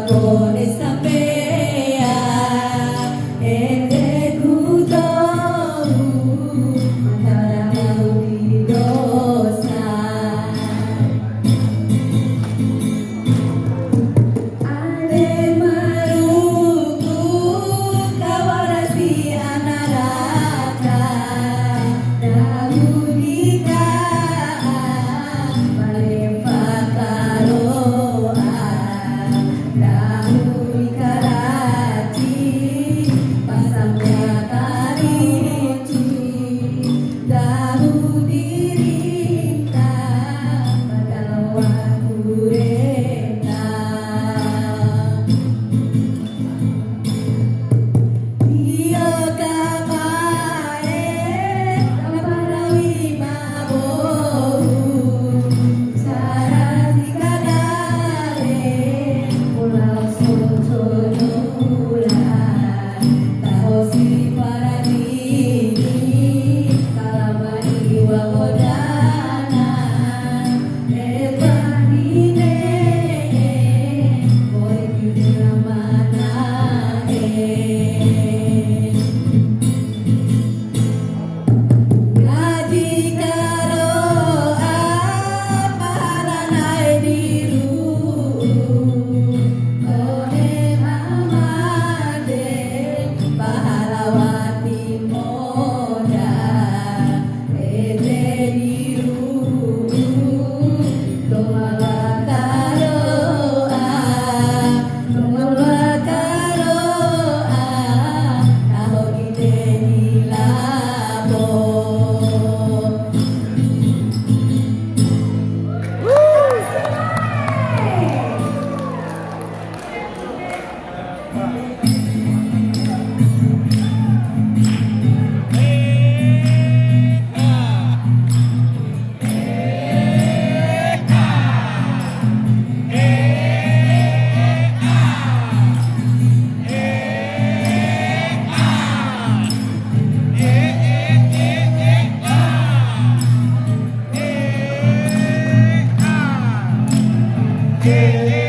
pone sampean ente kudu antara di dosa ade maruku kawarasi anaraka dahudika malefa karoa dahudika raci pasamnya karici dahudirita padahal waktu reta Iyo kamae kaparawi mabohu sarasi kadare pulau sojonulan tahosi paradini kalamani wahodana epanine koi dunia mana Gaji karoa paranai diru Kone mamade pahalawati moda Ete diru Domawa karoa Taho ide nilabo Yeah.